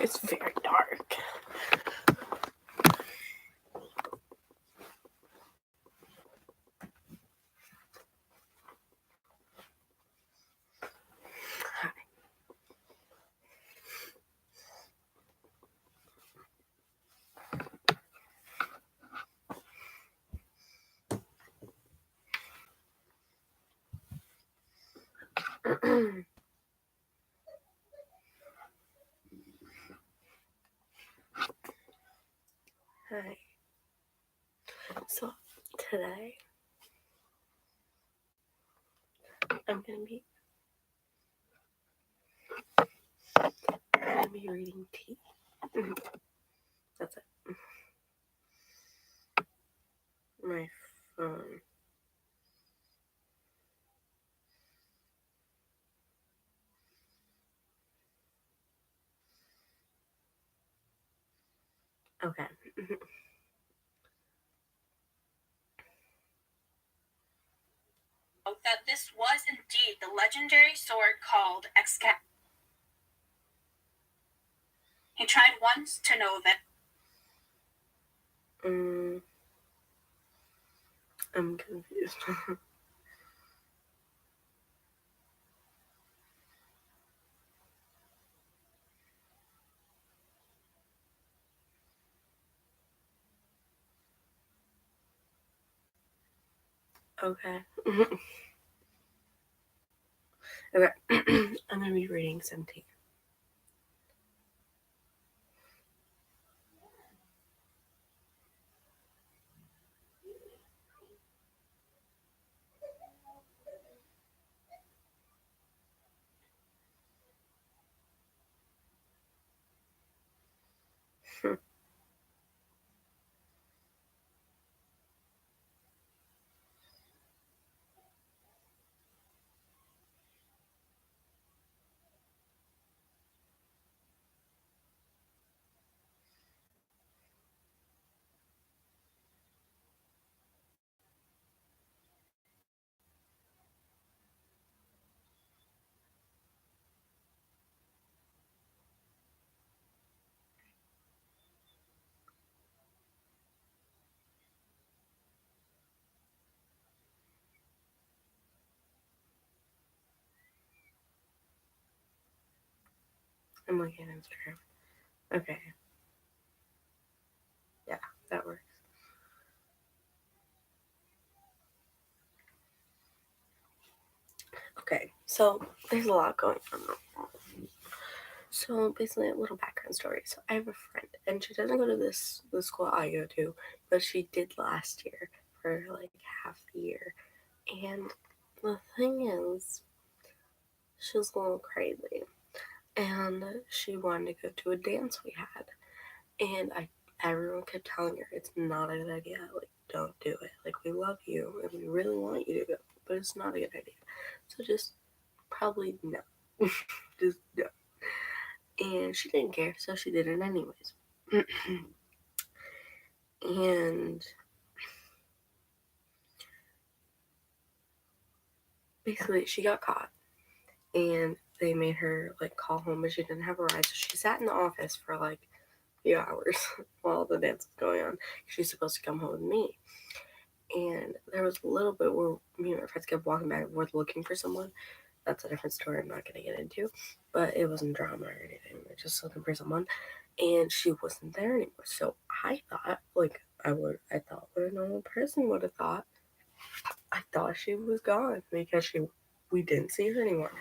It's very dark. Hi. So today I'm gonna be reading tea. That's it. My phone. Okay. That this was indeed the legendary sword called Excalibur. He tried once to know that. I'm confused. Okay. Okay. I'm gonna be reading some tea. I'm looking at Instagram. Okay. Yeah, that works. Okay, so there's a lot going on. So basically, a little background story. So I have a friend, and she doesn't go to the school I go to, but she did last year for like half the year. And the thing is, she was a little crazy, and she wanted to go to a dance we had, and everyone kept telling her it's not a good idea. Like, don't do it. Like, we love you and we really want you to go, but it's not a good idea. So just probably no, just no. And she didn't care, so she did it anyways. And basically, she got caught, and they made her like call home, but she didn't have a ride, so she sat in the office for like a few hours while the dance was going on. She's supposed to come home with me, and there was a little bit where me and my friends kept walking back and forth looking for someone. That's a different story I'm not going to get into, but it wasn't drama or anything. We're just looking for someone, and she wasn't there anymore. So I thought, like, I thought what a normal person would have thought. I thought she was gone because we didn't see her anymore,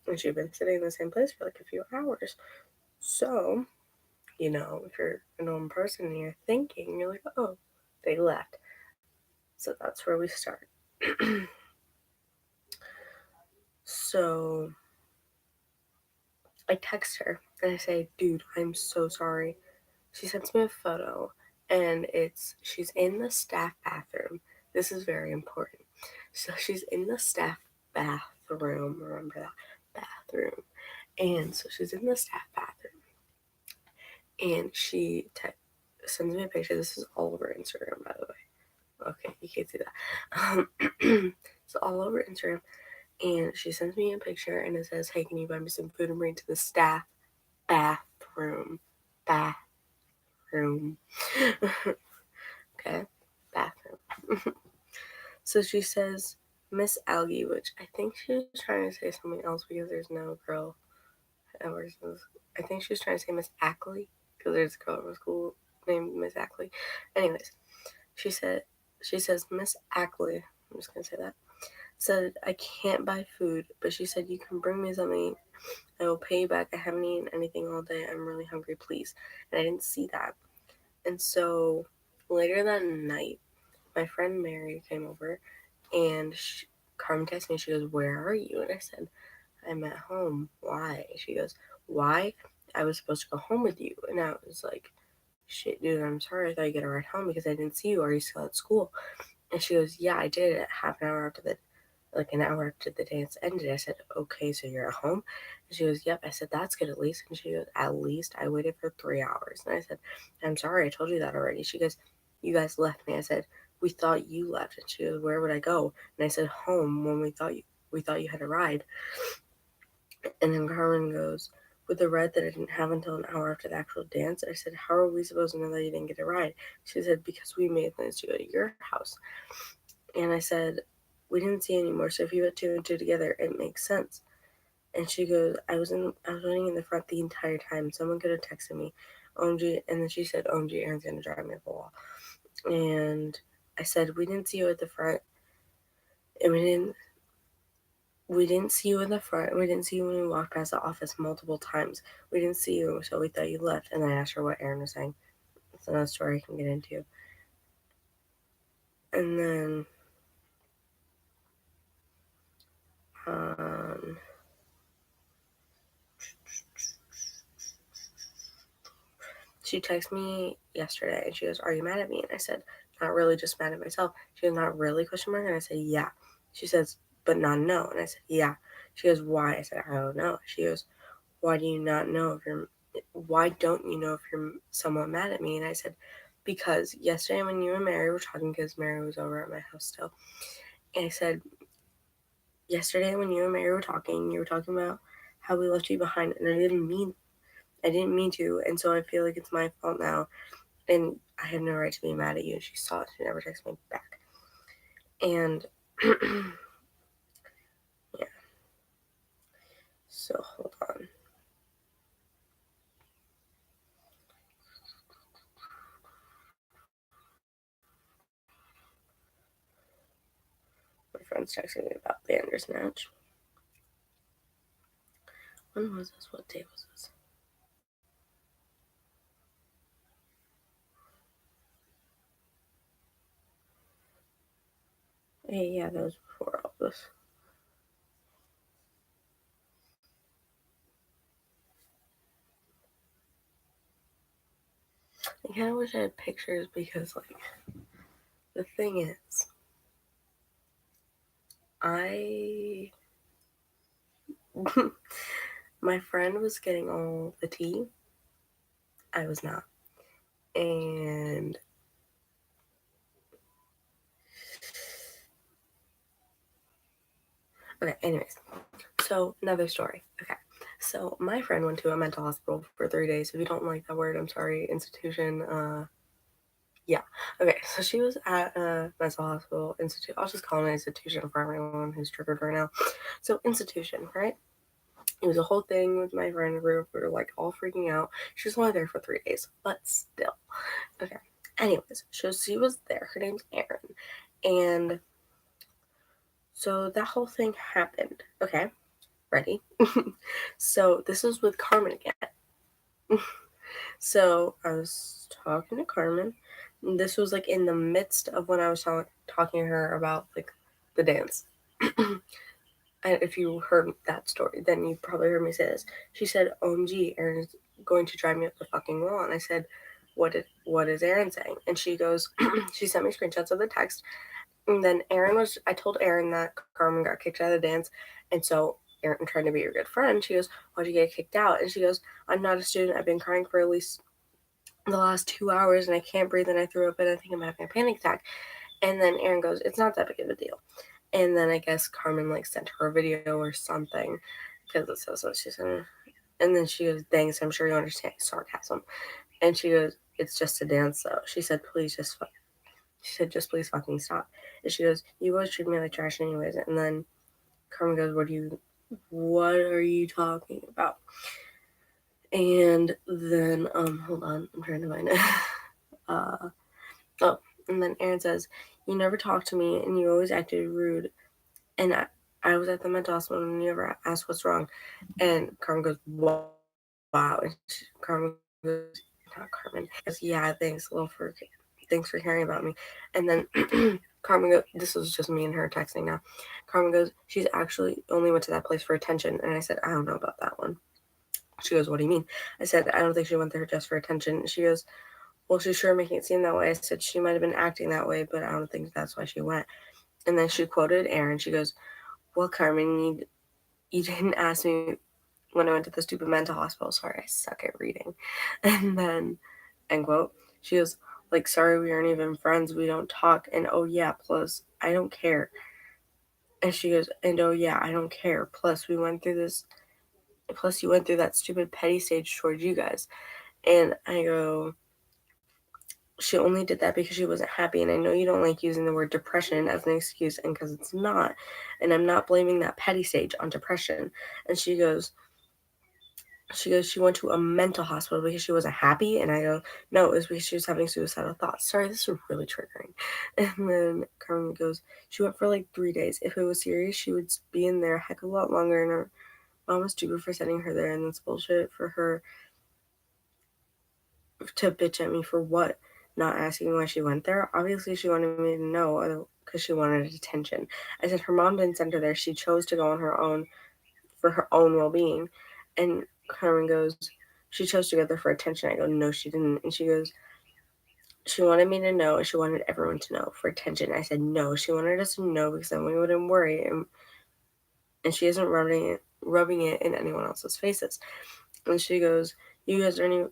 and she'd been sitting in the same place for like a few hours. So, if you're a normal person and you're thinking, you're like, oh, they left. So that's where we start. So I text her and I say, dude, I'm so sorry. She sends me a photo, and she's in the staff bathroom. This is very important. So she's in the staff bathroom, remember that bathroom. And so she's in the staff bathroom, and she sends me a picture. This is all over Instagram, by the way. Okay, you can't see that. It's all over Instagram. And she sends me a picture, and it says, hey, can you buy me some food and bring it to the staff bathroom? bathroom. Bathroom. Okay? Bathroom. So she says, Miss Algie, which I think she was trying to say something else because there's no girl ever since. I think she was trying to say Miss Ackley because there's a girl in school named Miss Ackley. Anyways, she says Miss Ackley. I'm just gonna say that. Said I can't buy food, but she said you can bring me something. I will pay you back. I haven't eaten anything all day. I'm really hungry, please. And I didn't see that. And so later that night, my friend Mary came over, and Carmen texted me. She goes, "Where are you?" And I said, "I'm at home." Why? She goes, "Why? I was supposed to go home with you." And I was like, "Shit, dude, I'm sorry. I thought you get a ride home because I didn't see you. Are you still at school?" And she goes, "Yeah, I did it half an hour after an hour after the dance ended." I said, "Okay, so you're at home?" And she goes, "Yep." I said, "That's good at least." And she goes, "At least I waited for 3 hours." And I said, "I'm sorry, I told you that already." She goes, "You guys left me." I said, "We thought you left." And she goes, "Where would I go?" And I said, "Home," when we thought you had a ride. And then Carmen goes, "With the ride that I didn't have until an hour after the actual dance." I said, "How are we supposed to know that you didn't get a ride?" She said, "Because we made plans to go to your house." And I said, "We didn't see anymore, so if you put two and two together, it makes sense." And she goes, I was waiting in the front the entire time. Someone could have texted me, OMG." And then she said, "OMG, Aaron's gonna drive me up the wall." And I said, "We didn't see you at the front, and we didn't see you in the front, and we didn't see you when we walked past the office multiple times. We didn't see you, so we thought you left." And I asked her what Aaron was saying. It's another story I can get into. And then um, she texted me yesterday and she goes, "Are you mad at me?" And I said, "Not really, just mad at myself." She goes, "Not really?" Question mark. And I said, "Yeah." She says, "But not no." And I said, "Yeah." She goes, "Why?" I said, "I don't know." She goes, "Why do you not know if you're why don't you know if you're somewhat mad at me?" And I said, "Because yesterday when you and Mary were talking, because Mary was over at my house still, and I said, yesterday when you and Mary were talking, you were talking about how we left you behind, and I didn't mean to, and so I feel like it's my fault now, and I have no right to be mad at you." And she saw it. She never texted me back. And yeah, so hold on. My friend's texting me about the Anders match. When was this? What day was this? Hey, yeah, that was before all this. I kind of wish I had pictures because, like, the thing is, I. My friend was getting all the tea. I was not. And. Okay, anyways. So, another story. Okay. So, my friend went to a mental hospital for 3 days. If you don't like that word, I'm sorry. Institution. Yeah. Okay, so she was at a mental hospital institute. I'll just call it an institution for everyone who's triggered right now. So, institution, right? It was a whole thing with my friend group. We were like all freaking out. She was only there for 3 days, but still. Okay. Anyways, so she was there. Her name's Erin. And so that whole thing happened. Okay. Ready? So this was with Carmen again. So I was talking to Carmen. And this was like in the midst of when I was talking to her about like the dance. And if you heard that story, then you probably heard me say this. She said, "OMG, Aaron's going to drive me up the fucking wall." And I said, what is Aaron saying?" And she goes, she sent me screenshots of the text. And then I told Aaron that Carmen got kicked out of the dance. And so Aaron, trying to be your good friend, she goes, "Why'd you get kicked out?" And she goes, "I'm not a student. I've been crying for at least the last 2 hours and I can't breathe and I threw up and I think I'm having a panic attack." And then Aaron goes, "It's not that big of a deal." And then I guess Carmen like sent her a video or something because it says what she said. And then she goes, thanks, I'm sure you understand sarcasm. And she goes, it's just a dance though. She said, she said, just please fucking stop. And she goes, you always treat me like trash anyways. And then Carmen goes, what are you talking about? And then, hold on, I'm trying to find it. uh, oh, and then Aaron says, you never talked to me and you always acted rude. And I was at the mental hospital and you never asked what's wrong. And Carmen goes, wow. And Carmen goes, not Carmen. She goes, yeah, thanks for caring about me. And then Carmen goes, this was just me and her texting now. Carmen goes, she's actually only went to that place for attention. And I said, I don't know about that one. She goes, what do you mean? I said, I don't think she went there just for attention. She goes, well, she's sure making it seem that way. I said, she might have been acting that way, but I don't think that's why she went. And then she quoted Aaron. She goes, well, Carmen, you didn't ask me when I went to the stupid mental hospital. Sorry, I suck at reading. And then, end quote, she goes, like, sorry, we aren't even friends. We don't talk. And oh, yeah, plus, I don't care. And she goes, and oh, yeah, I don't care. Plus, you went through that stupid petty stage towards you guys. And I go, she only did that because she wasn't happy. And I know you don't like using the word depression as an excuse, and because it's not. And I'm not blaming that petty stage on depression. And she went to a mental hospital because she wasn't happy. And I go, no, it was because she was having suicidal thoughts. Sorry, this is really triggering. And then Carmen goes, she went for like 3 days. If it was serious, she would be in there a heck of a lot longer. And her mom was stupid for sending her there. And it's bullshit for her to bitch at me for what? Not asking why she went there. Obviously, she wanted me to know because she wanted attention. I said her mom didn't send her there. She chose to go on her own for her own well being. And Carmen goes, she chose to go there for attention. I go, no, she didn't. And she goes, she wanted me to know and she wanted everyone to know for attention. I said, no, she wanted us to know because then we wouldn't worry. And she isn't rubbing it in anyone else's faces. And she goes, you guys weren't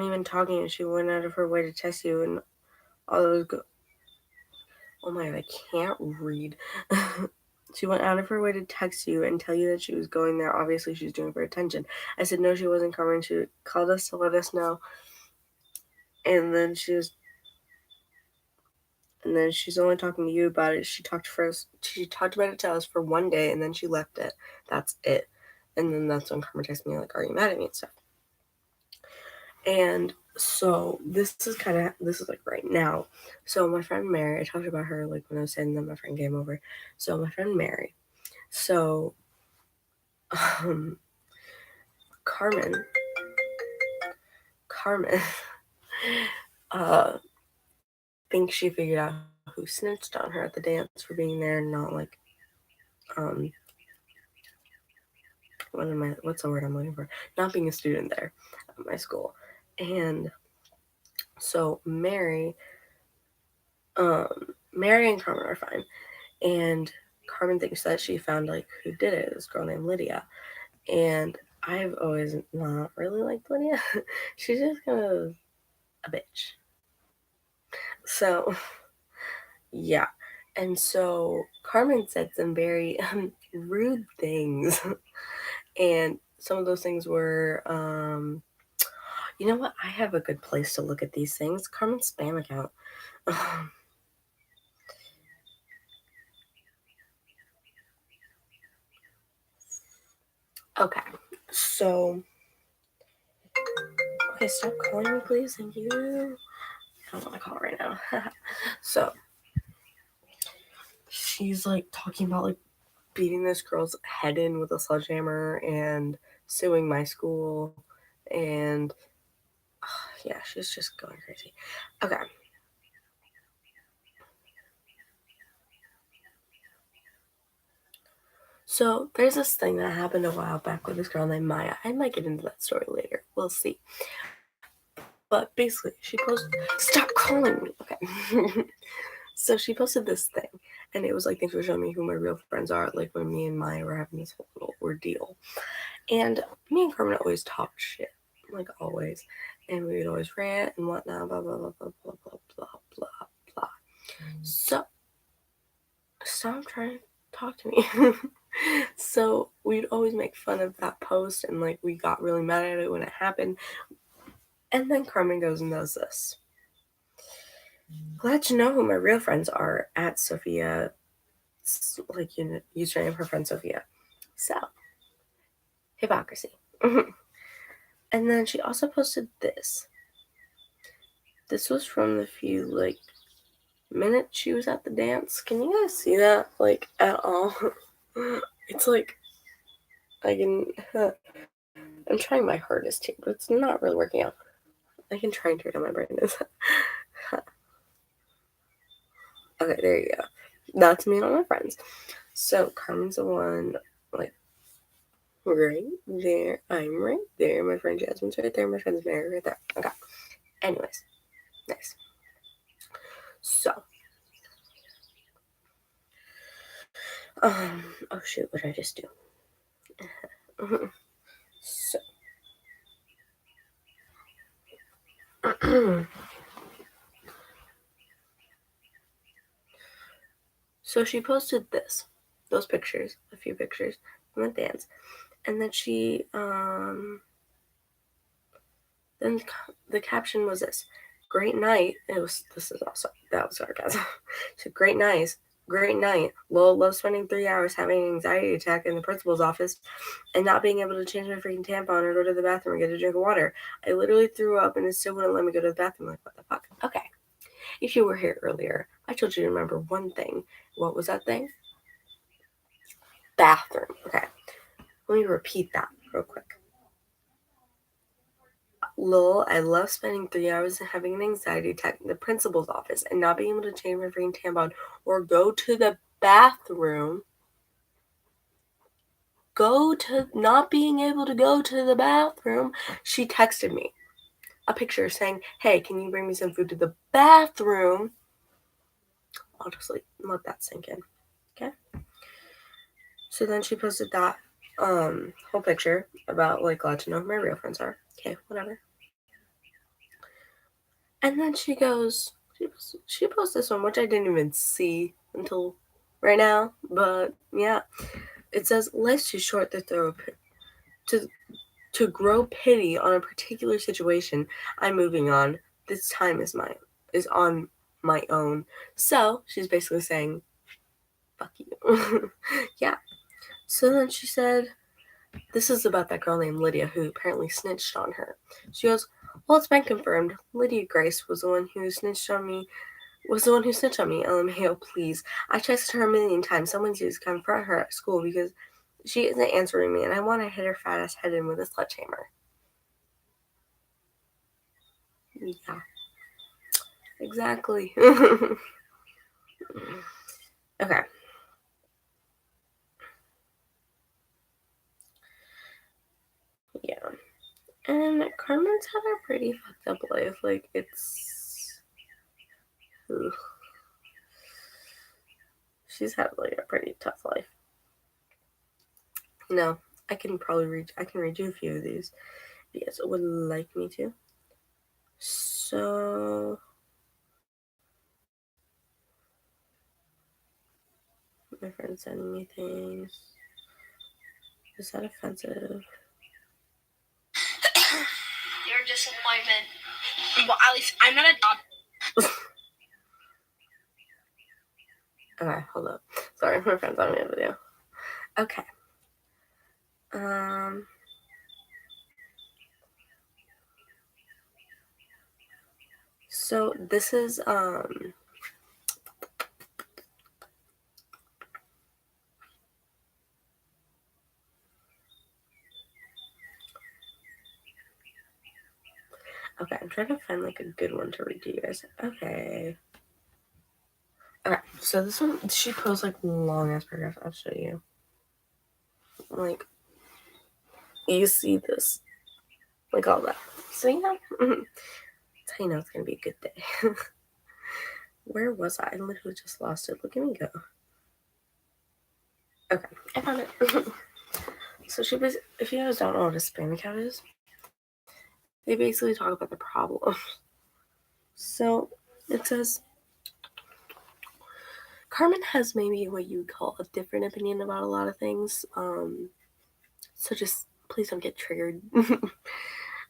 even talking, and she went out of her way to text you and all those. Oh my god, I can't read. She went out of her way to text you and tell you that she was going there. Obviously, she's doing it for attention. I said no, she wasn't coming. She called us to let us know, and then she's only talking to you about it. She talked about it to us for one day, and then she left it. That's it. And then that's when Karma texted me like, "Are you mad at me?" and stuff. And so this is like right now. So my friend Mary, I talked about her like when I was saying that my friend came over. So my friend Mary. So um Carmen Carmen thinks she figured out who snitched on her at the dance for being there and not like um what's the word I'm looking for? Not being a student there at my school. And so um Mary and Carmen are fine. And Carmen thinks that she found like who did it, this girl named Lydia. And I've always not really liked Lydia. She's just kind of a bitch. So yeah. And so Carmen said some very rude things. And some of those things were you know what? I have a good place to look at these things. Carmen's spam account. Okay. So okay, stop calling me please. Thank you. I don't want to call right now. So she's like talking about like beating this girl's head in with a sledgehammer and suing my school and yeah, she's just going crazy. Okay. So there's this thing that happened a while back with this girl named Maya. I might get into that story later. We'll see. But basically, she posted. Stop calling me. Okay. So she posted this thing, and it was like, thanks for showing me who my real friends are. Like when me and Maya were having this whole little ordeal. And me and Carmen always talked shit, like always. And we would always rant and whatnot, blah, blah, blah, blah, blah, blah, blah, blah, blah. So, stop trying to talk to me. So, we'd always make fun of that post, and like we got really mad at it when it happened. And then Carmen goes and does this. Glad to know who my real friends are at Sophia. Like, username of her friend Sophia. So, hypocrisy. And then she also posted this. This was from the few like minutes she was at the dance. Can you guys see that like at all? It's like I can. I'm trying my hardest here, but it's not really working out. I can try and turn on my brightness. Okay, there you go. That's me and all my friends. So Carmen's the one, like, right there. I'm right there. My friend Jasmine's right there. My friend's Mary right there. Okay. Anyways, nice. So, oh shoot, what did I just do? So, so she posted those pictures, a few pictures from the dance, and then then the caption was this: "Great night." That was sarcasm. So great night. Lol loves spending 3 hours having an anxiety attack in the principal's office and not being able to change my freaking tampon or go to the bathroom and get a drink of water. I literally threw up and it still wouldn't let me go to the bathroom. Like, what the fuck? Okay. If you were here earlier, I told you to remember one thing. What was that thing? Bathroom. Okay. Let me repeat that real quick. Lol, I love spending 3 hours and having an anxiety attack in the principal's office and not being able to change my freaking tampon or go to the bathroom. Not being able to go to the bathroom. She texted me a picture saying, "Hey, can you bring me some food to the bathroom?" I'll just let that sink in. Okay. So then she posted that whole picture about like glad to know who my real friends are. Okay, whatever. And then she posts this one, which I didn't even see until right now. But yeah, it says life's too short to grow pity on a particular situation. I'm moving on. This time is on my own. So she's basically saying, "Fuck you." Yeah. So then she said, this is about that girl named Lydia who apparently snitched on her. She goes, "Well, it's been confirmed. Lydia Grace was the one who snitched on me. LMAO, please. I texted her a million times. Someone needs to confront her at school because she isn't answering me, and I want to hit her fat ass head in with a sledgehammer." Yeah, exactly. Okay. Yeah. And Carmen's had a pretty fucked up life. Like, it's. Ugh. She's had like a pretty tough life. No, I can read you a few of these if you guys would like me to. So my friend's sending me things. Is that offensive? Your disappointment. Well, at least I'm not a dog. Okay, hold up. Sorry, my friend's on me a video. Okay. So this is okay, I'm trying to find like a good one to read to you guys. Okay. Okay, so this one, she posts like long ass paragraphs. I'll show you. Like, you see this, like all that. So yeah, that's how you know it's gonna be a good day. Where was I? I literally just lost it. Look at me go. Okay, I found it. So if you guys don't know what a spam account is, they basically talk about the problem. So it says Carmen has maybe what you would call a different opinion about a lot of things. So just please don't get triggered.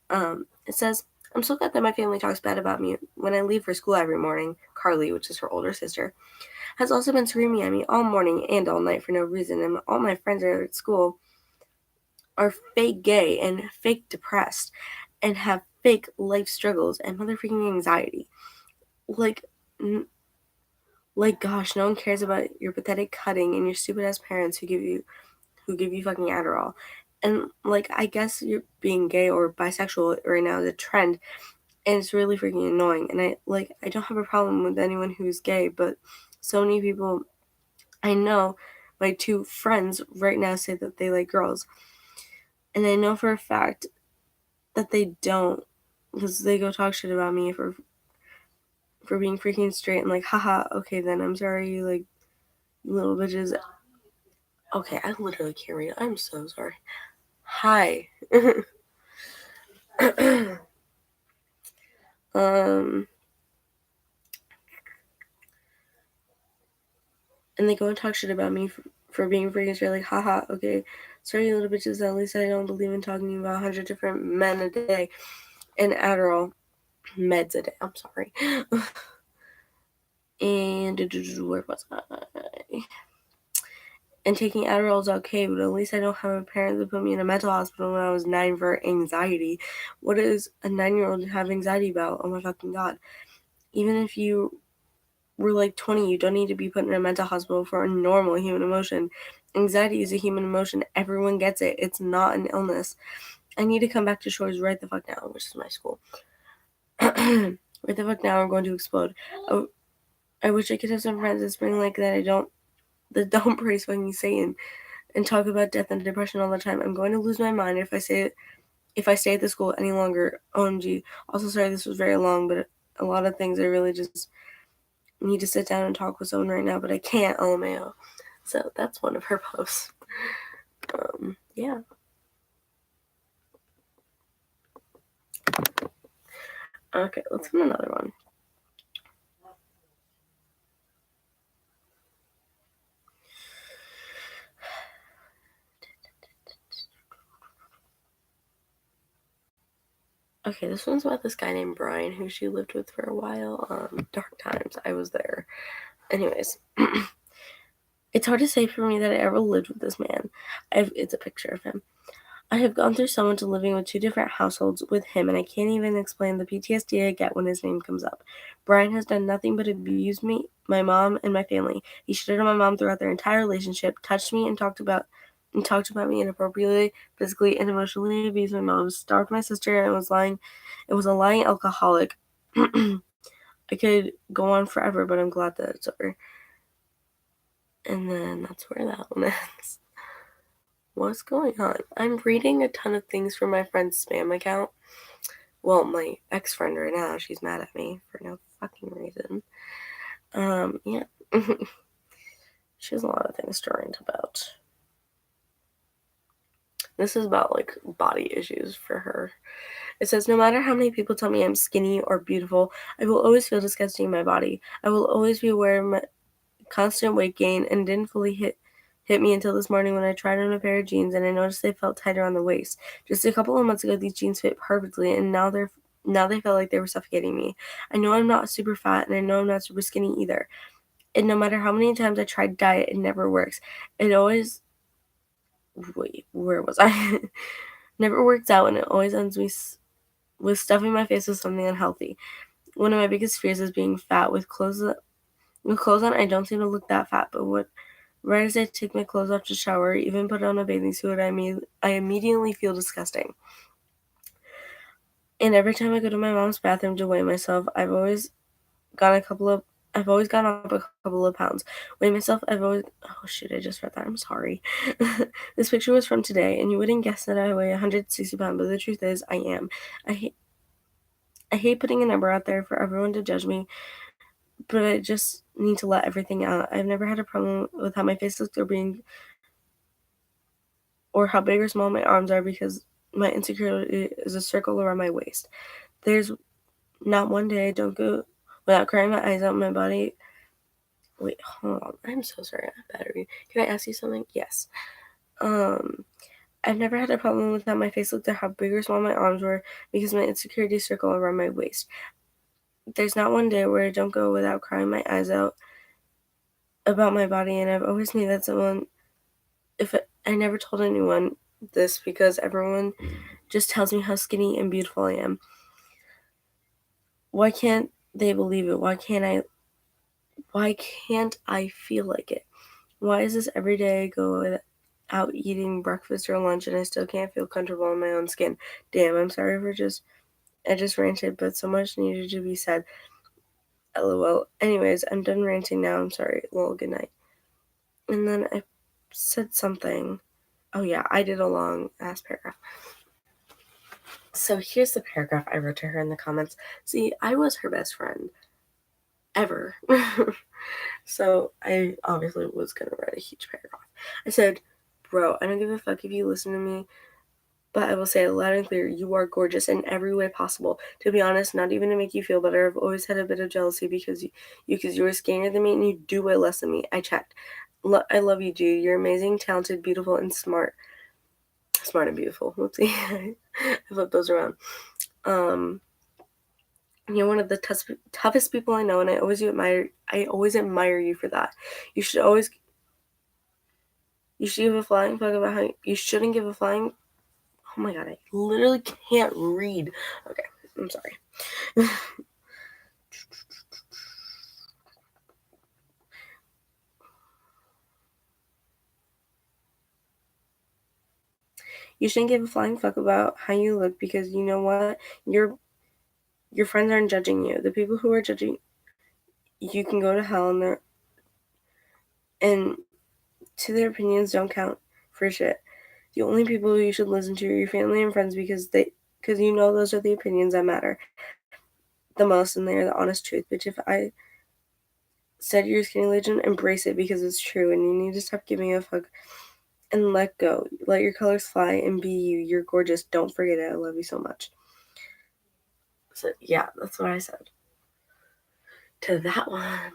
It says, I'm so glad that my family talks bad about me when I leave for school every morning. Carly, which is her older sister, has also been screaming at me all morning and all night for no reason, and all my friends at school are fake gay and fake depressed and have fake life struggles and motherfucking anxiety. Like, gosh, no one cares about your pathetic cutting and your stupid ass parents who give you fucking Adderall. And like, I guess you're being gay or bisexual right now is a trend, and it's really freaking annoying. And I don't have a problem with anyone who's gay, but so many people I know, my two friends right now say that they like girls, and I know for a fact that they don't, because they go talk shit about me for being freaking straight and like, haha, okay then, I'm sorry, you like little bitches. Okay, I literally can't read. I'm so sorry. Hi. um, and they go and talk shit about me for being freaking straight, like, haha, okay, sorry, you little bitches. At least I don't believe in talking about 100 different men a day and Adderall meds a day. I'm sorry. And where was I? And taking Adderall is okay, but at least I don't have a parent that put me in a mental hospital when I was 9 for anxiety. What does a 9-year-old have anxiety about? Oh my fucking god. Even if you were like 20, you don't need to be put in a mental hospital for a normal human emotion. Anxiety is a human emotion. Everyone gets it. It's not an illness. I need to come back to Shores right the fuck now, which is my school. Right the fuck now, I'm going to explode. I wish I could have some friends that spring like that don't praise fucking Satan and talk about death and depression all the time. I'm going to lose my mind if I stay at the school any longer. OMG. Also, sorry this was very long, but a lot of things I really just need to sit down and talk with someone right now, but I can't. LMAO. So that's one of her posts. Yeah. Okay, let's get another one. Okay, this one's about this guy named Brian who she lived with for a while. Dark times. I was there. Anyways, it's hard to say for me that I ever lived with this man. It's a picture of him. I have gone through so much living with 2 different households with him, and I can't even explain the PTSD I get when his name comes up. Brian has done nothing but abuse me, my mom, and my family. He shitted on my mom throughout their entire relationship, touched me, and talked about me inappropriately, physically and emotionally abused my mom, stalked my sister, and was lying. It was a lying alcoholic. I could go on forever, but I'm glad that it's over. And then that's where that one ends. What's going on? I'm reading a ton of things from my friend's spam account. Well, my ex-friend right now, she's mad at me for no fucking reason. Yeah. She has a lot of things to rant about. This is about like body issues for her. It says, no matter how many people tell me I'm skinny or beautiful, I will always feel disgusting in my body. I will always be aware of my constant weight gain, and didn't fully hit me until this morning when I tried on a pair of jeans and I noticed they felt tighter on the waist. Just a couple of months ago, these jeans fit perfectly, and now they felt like they were suffocating me. I know I'm not super fat, and I know I'm not super skinny either. And no matter how many times I tried diet, it never works. It always where was I? Never works out, and it always ends me with stuffing my face with something unhealthy. One of my biggest fears is being fat. With clothes on, I don't seem to look that fat, but right as I take my clothes off to shower, even put on a bathing suit, I immediately feel disgusting. And every time I go to my mom's bathroom to weigh myself, gone I've always gone up a couple of pounds. Weigh myself, oh shit, I just read that. I'm sorry. This picture was from today, and you wouldn't guess that I weigh 160 pounds, but the truth is, I am. I hate putting a number out there for everyone to judge me, but I just need to let everything out. I've never had a problem with how my face looks or how big or small my arms are, because my insecurity is a circle around my waist. There's not one day I don't go without crying my eyes out. My body. Wait, hold on. I'm so sorry. I have battery. Can I ask you something? Yes. Um, I've never had a problem with how my face looked or how big or small my arms were because my insecurities circle around my waist. There's not one day where I don't go without crying my eyes out about my body, and I've always made that someone, I never told anyone this because everyone just tells me how skinny and beautiful I am. Why can't they believe it? Why can't I feel like it? Why is this every day I go out eating breakfast or lunch and I still can't feel comfortable in my own skin? Damn, I'm sorry I just ranted, but so much needed to be said. LOL. Anyways, I'm done ranting now. I'm sorry. Well, good night. And then I said something. Oh yeah, I did a long ass paragraph. So here's the paragraph I wrote to her in the comments. See, I was her best friend. Ever. So I obviously was gonna write a huge paragraph. I said, bro, I don't give a fuck if you listen to me, but I will say it loud and clear, you are gorgeous in every way possible. To be honest, not even to make you feel better, I've always had a bit of jealousy because you were skinnier than me and you do way less than me. I checked. I love you, dude. You're amazing, talented, beautiful, and smart. Smart and beautiful. Whoopsie. I flipped those around. You're one of the toughest people I know, and I always admire you for that. You should give a flying fuck about how you shouldn't give a flying. Oh my god, I literally can't read. Okay, I'm sorry. You shouldn't give a flying fuck about how you look because you know what? Your friends aren't judging you. The people who are judging you can go to hell, and to their opinions don't count for shit. The only people you should listen to are your family and friends because you know those are the opinions that matter the most and they are the honest truth. Bitch, if I said you're a skinny legend, embrace it because it's true and you need to stop giving a fuck and let go. Let your colors fly and be you. You're gorgeous. Don't forget it. I love you so much. So yeah, that's what I said to that one.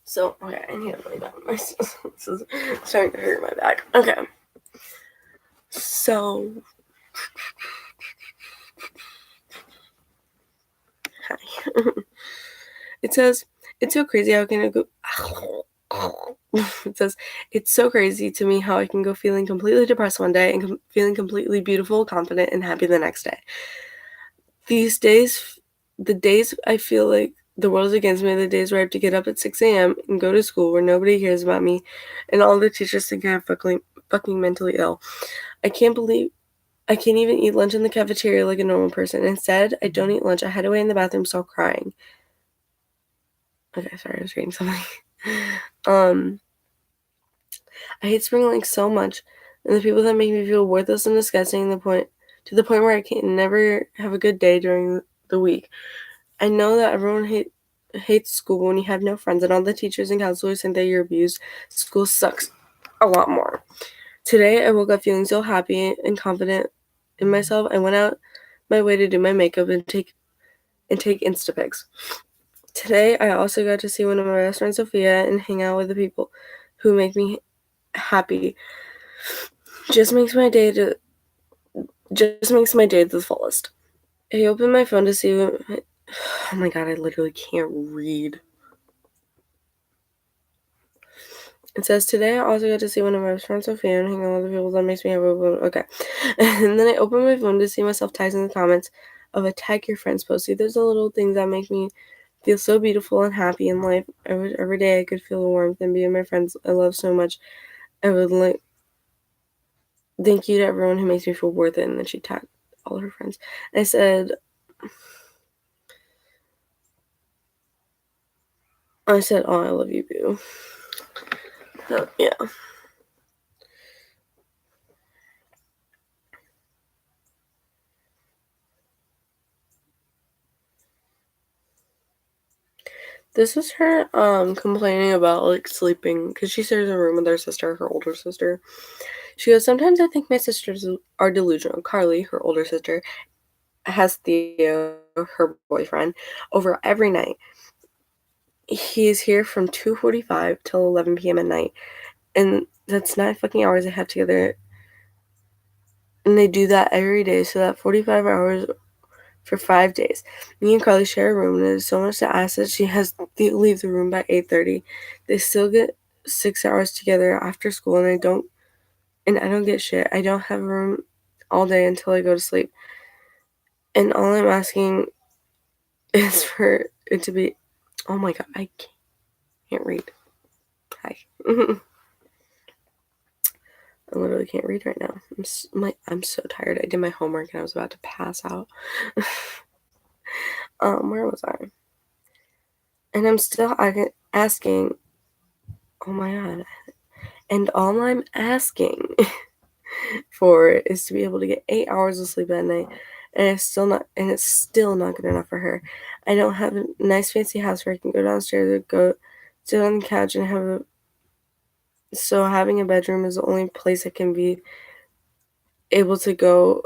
So, okay, I need to lay down. This is starting to hurt my back. Okay. So, hi. It says, it's so crazy how can I go. It says, it's so crazy to me how I can go feeling completely depressed one day and feeling completely beautiful, confident, and happy the next day. These days, the days I feel like the world is against me, the days where I have to get up at 6 a.m. and go to school where nobody cares about me and all the teachers think I'm fucking mentally ill. I can't even eat lunch in the cafeteria like a normal person. Instead, I don't eat lunch. I hide away in the bathroom, start crying. Okay, sorry, I was reading something. I hate spring like so much, and the people that make me feel worthless and disgusting to the point where I can never have a good day during the week. I know that everyone hates school when you have no friends, and all the teachers and counselors think that you're abused. School sucks a lot more. Today, I woke up feeling so happy and confident in myself. I went out my way to do my makeup and take Insta pics. Today, I also got to see one of my best friends, Sophia, and hang out with the people who make me happy. Just makes my day to the fullest. I opened my phone to see. Oh my god, I literally can't read. It says, today I also got to see one of my best friends, Sophia, and hang out with the people that makes me happy. Okay. And then I opened my phone to see myself tagged in the comments of a tag your friends post. See, there's the little things that make me feel so beautiful and happy in life. Every day I could feel the warmth and be with my friends I love so much. I would like thank you to everyone who makes me feel worth it. And then she tagged all her friends. And I said, oh, I love you, boo. So, yeah. This is her complaining about like sleeping because she shares a room with her sister, her older sister. She goes, sometimes I think my sisters are delusional. Carly, her older sister, has Theo, her boyfriend, over every night. He's here from 2:45 till 11 p.m. at night, and that's 9 fucking hours they have together, and they do that every day, so that 45 hours for 5 days. Me and Carly share a room, and it is so much to ask that she has to leave the room by 8:30. They still get 6 hours together after school, and I don't get shit. I don't have a room all day until I go to sleep. And all I'm asking is for it to be, oh my god, I can't read. Hi. I literally can't read right now. I'm so tired. I did my homework and I was about to pass out. Where was I? And I'm still asking. Oh my god. And all I'm asking for is to be able to get 8 hours of sleep at night, and it's still not good enough for her. I don't have a nice fancy house where I can go downstairs and go sit on the couch and so having a bedroom is the only place I can be able to go,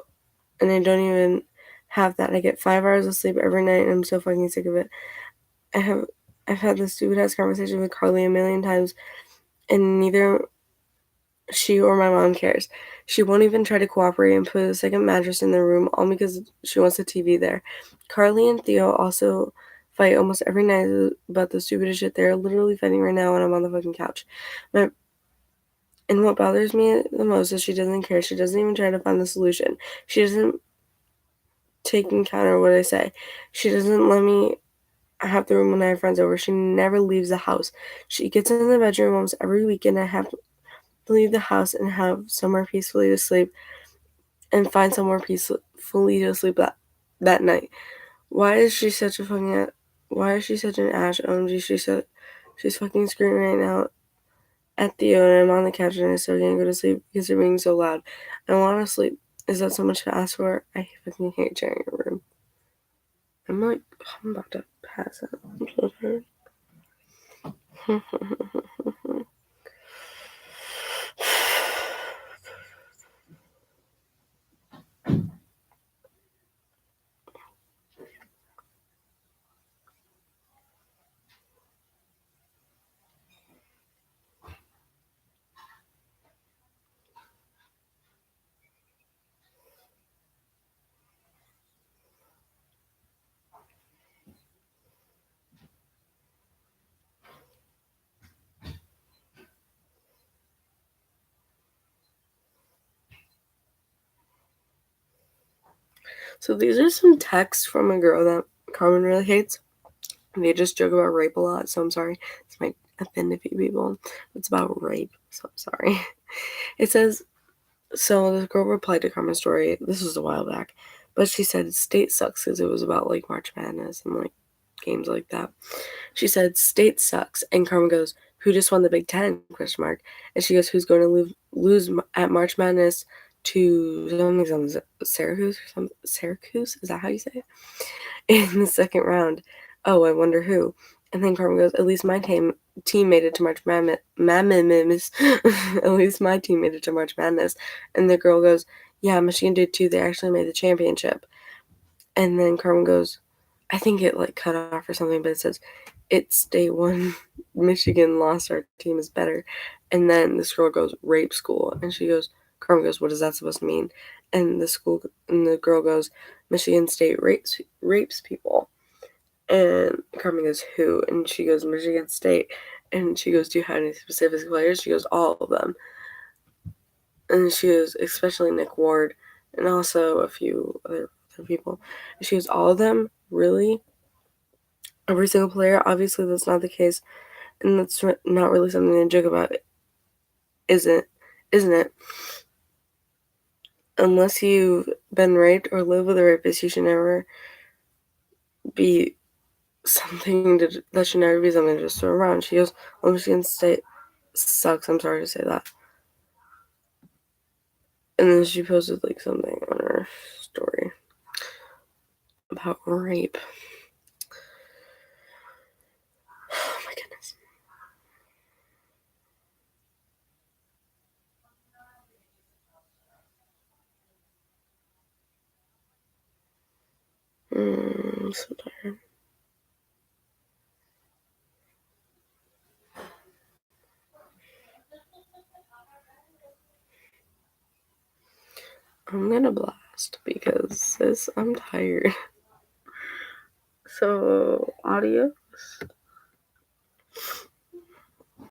and I don't even have that. I get 5 hours of sleep every night, and I'm so fucking sick of it. I have I've had this stupid ass conversation with Carly a million times, and neither she or my mom cares. She won't even try to cooperate and put a second mattress in the room, all because she wants the TV there. Carly and Theo also fight almost every night about the stupidest shit. They're literally fighting right now, and I'm on the fucking couch. And what bothers me the most is she doesn't care. She doesn't even try to find the solution. She doesn't take and counter what I say. She doesn't let me have the room when I have friends over. She never leaves the house. She gets in the bedroom almost every weekend. I have to leave the house and have somewhere peacefully to sleep and find somewhere peacefully to sleep that night. Why is she such a fucking? Why is she such an ash? OMG, she's fucking screaming right now at Theo, and I'm on the couch and I still can't go to sleep because they're being so loud. I want to sleep. Is that so much to ask for? I fucking hate sharing a room. I'm about to pass out. I'm so tired. So these are some texts from a girl that Carmen really hates. They just joke about rape a lot, so I'm sorry. This might offend a few people. It's about rape, so I'm sorry. It says, so the girl replied to Carmen's story. This was a while back, but she said state sucks because it was about like March Madness and like games like that. She said state sucks, and Carmen goes, "Who just won the Big Ten?" Question mark. And she goes, "Who's going to lose at March Madness to something Syracuse or something? Syracuse, is that how you say it? In the second round. Oh, I wonder who." And then Carmen goes, "At least my team made it to March Madness. At least my team made it to March Madness." And the girl goes, "Yeah, Michigan did too. They actually made the championship." And then Carmen goes, I think it like cut off or something, but it says, "It's day one. Michigan lost. Our team is better." And then this girl goes, "Rape school." And Carmen goes, "What is that supposed to mean?" And the girl goes, "Michigan State rapes people." And Carmen goes, "Who?" And she goes, "Michigan State." And she goes, "Do you have any specific players?" She goes, "All of them." And she goes, "Especially Nick Ward and also a few other people." And she goes, "All of them? Really? Every single player?" Obviously, that's not the case. And that's not really something to joke about, isn't it? Unless you've been raped or live with a rapist, you should never be that should never be something to just throw around. She goes, "Well, Michigan State sucks. I'm sorry to say that." And then she posted like something on her story about rape. Oh my goodness. I'm so tired. I'm gonna blast because I'm tired. So, adios.